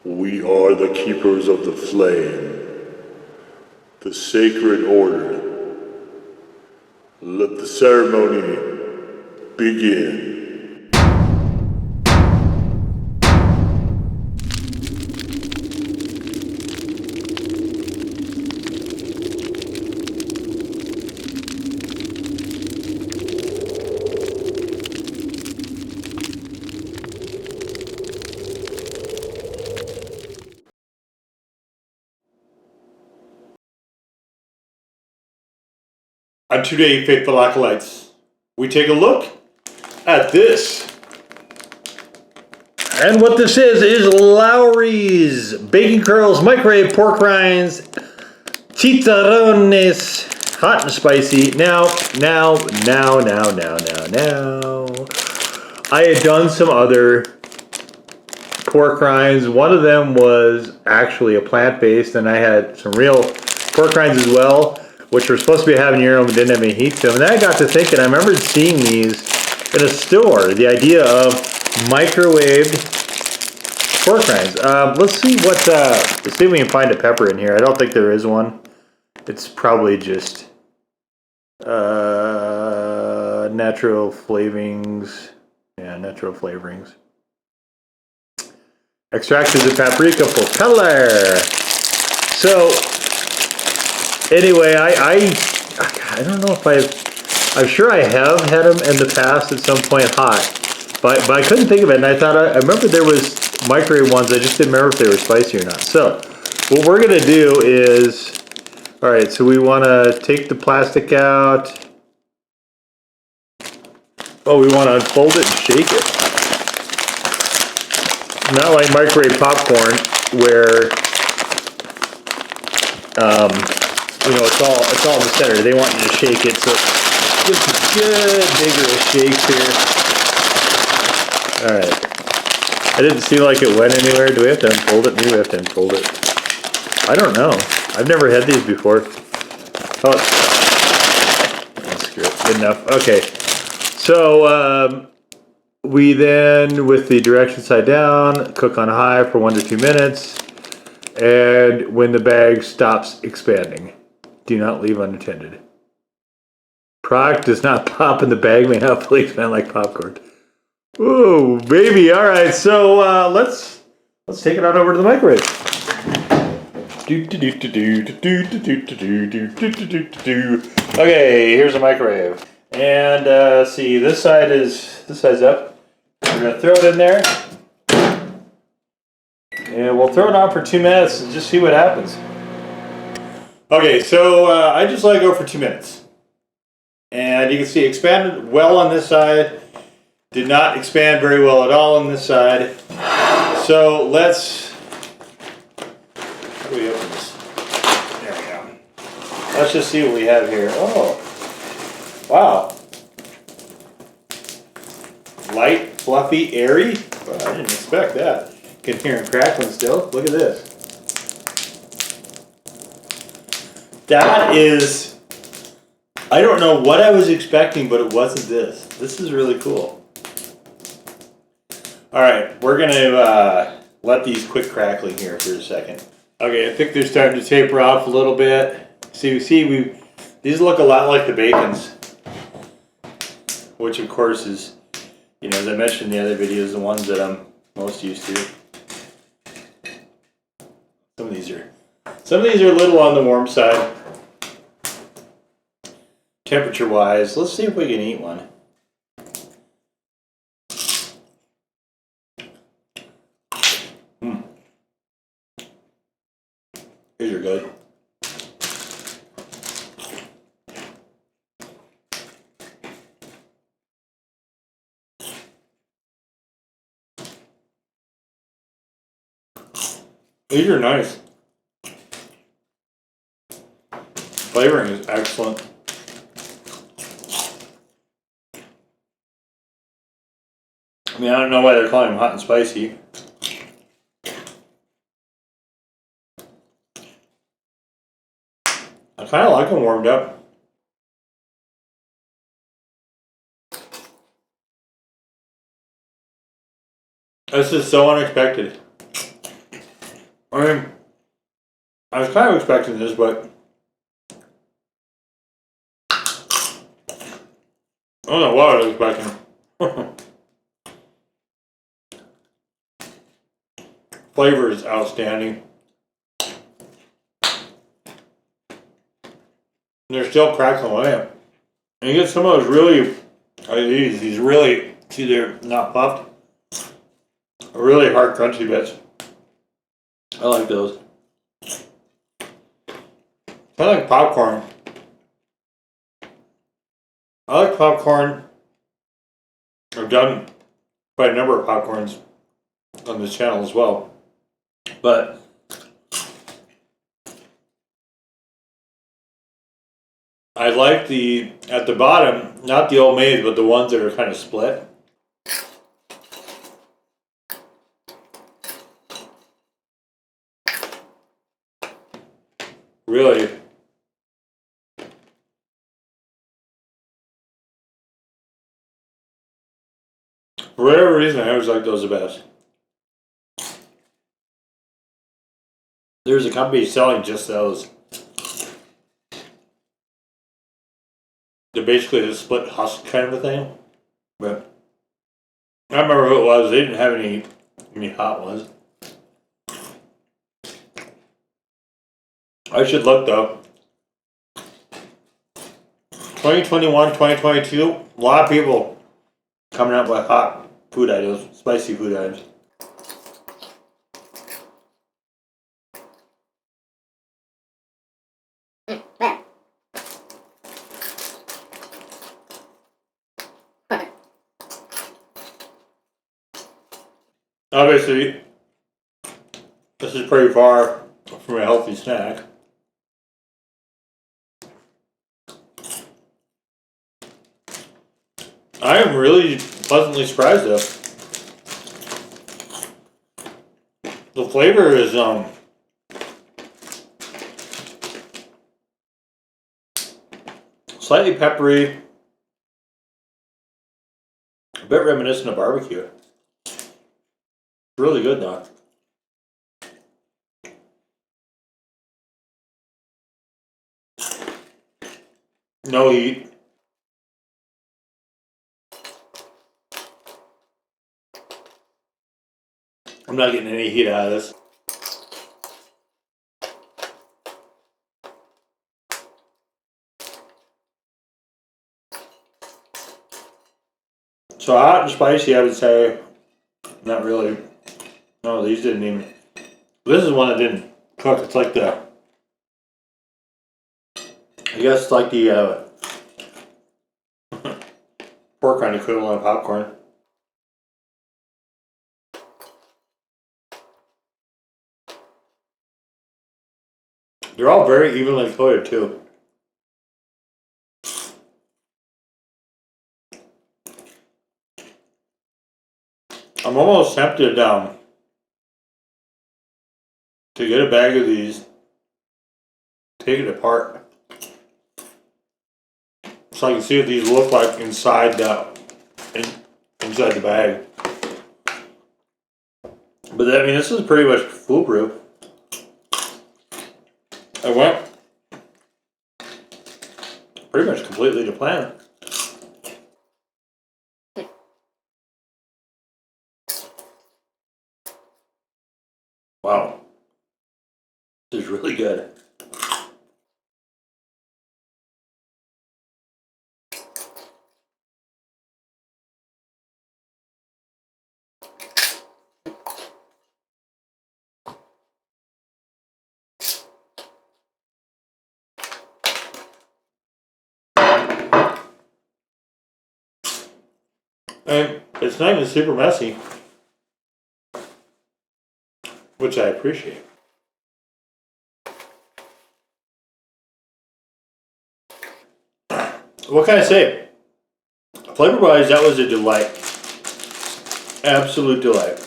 We are the keepers of the flame, the sacred order. Let the ceremony begin. On today, faithful acolytes, we take a look at this. And what this is Lowrey's Bacon Curls, Microwave Pork Rinds, Chicharrones, hot and spicy. Now. I had done some other pork rinds. One of them was actually a plant-based, and I had some real pork rinds as well, which were supposed to be having your own, but didn't have any heat to them. And then I got to thinking, I remember seeing these in a store, the idea of microwaved pork rinds. Let's see if we can find a pepper in here. I don't think there is one. It's probably just natural flavorings. Yeah, natural flavorings. Extracted the paprika for color. So, anyway, I don't know if I'm sure I have had them in the past at some point hot, but I couldn't think of it, and I thought I remember there was microwave ones. I just didn't remember if they were spicy or not. So what we're gonna do is, all right. So we want to take the plastic out. Oh, we want to unfold it and shake it. Not like microwave popcorn where it's all in the center. They want you to shake it, so give some good vigorous shakes here. All right. It didn't seem like it went anywhere. Do we have to unfold it? Maybe we have to unfold it. I don't know. I've never had these before. Oh, screw it. Good enough. Okay. So we then, with the direction side down, cook on high for 1 to 2 minutes. And when the bag stops expanding, do not leave unattended. Product does not pop in the bag, may not fully expand like popcorn. Ooh, baby! All right, so let's take it on over to the microwave. Okay, here's a microwave, and see, this side's up. We're gonna throw it in there. And we'll throw it on for 2 minutes and just see what happens. Okay, so I just let it go for 2 minutes. And you can see it expanded well on this side. Did not expand very well at all on this side. So let's... How do we open this? There we go. Let's just see what we have here. Oh, wow. Light, fluffy, airy. Well, I didn't expect that. Can hear him crackling still. Look at this. That is, I don't know what I was expecting, but it wasn't this. This is really cool. All right, we're gonna let these quit crackling here for a second. Okay, I think they're starting to taper off a little bit. See, these look a lot like the bacons, which of course is, as I mentioned in the other videos, the ones that I'm most used to. Some of these are a little on the warm side, temperature-wise. Let's see if we can eat one. These are good. These are nice. Flavoring is excellent. I mean, I don't know why they're calling them hot and spicy. I kind of like them warmed up. This is so unexpected. I mean, I was kind of expecting this, but I don't know what I was expecting. Flavor is outstanding. They're still crackling away. And you get some of those really, these really, see they're not puffed, really hard crunchy bits. I like those. I like popcorn. I like popcorn. I've done quite a number of popcorns on this channel as well. But I like the, at the bottom, not the old maids, but the ones that are kind of split. Really. For whatever reason, I always like those the best. There's a company selling just those. They're basically a split husk kind of a thing. But I don't remember who it was. They didn't have any hot ones. I should look though. 2021, 2022, a lot of people coming out with hot food items, spicy food items. Obviously, this is pretty far from a healthy snack. I am really pleasantly surprised though. The flavor is slightly peppery, a bit reminiscent of barbecue. Really good though. No heat. I'm not getting any heat out of this. So hot and spicy, I would say, not really. No, these didn't even. This is one that didn't cook. It's like the, I guess like the pork rind equivalent of popcorn. They're all very evenly coated too. I'm almost tempted to get a bag of these, take it apart, so I can see what these look like inside inside the bag. But I mean, this is pretty much foolproof. I went pretty much completely to plan. Wow, this is really good. And it's not even super messy, which I appreciate. What can I say? Flavor-wise, that was a delight. Absolute delight.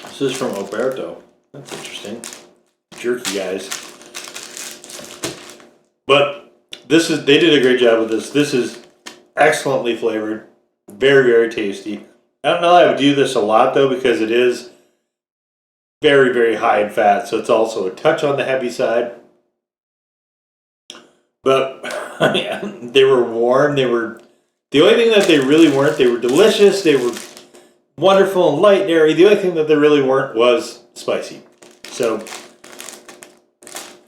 This is from Alberto. That's interesting. Jerky guys. But this is, they did a great job with this. This is excellently flavored. Very, very tasty. I don't know that I would do this a lot though, because it is very, very high in fat, so it's also a touch on the heavy side. But yeah, they were warm. They were the only thing that they really weren't. They were delicious. They were wonderful and light and airy. The only thing that they really weren't was spicy. So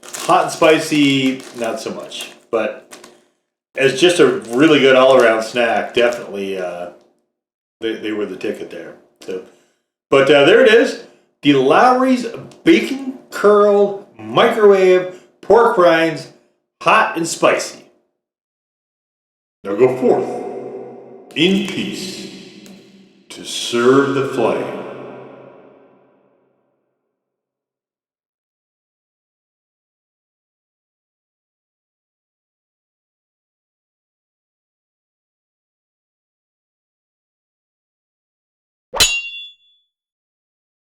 hot and spicy, not so much. But as just a really good all-around snack, definitely they were the ticket there. So, but there it is, the Lowry's Bacon Curled Microwave Pork Rinds, hot and spicy. Now go forth in peace to serve the flame.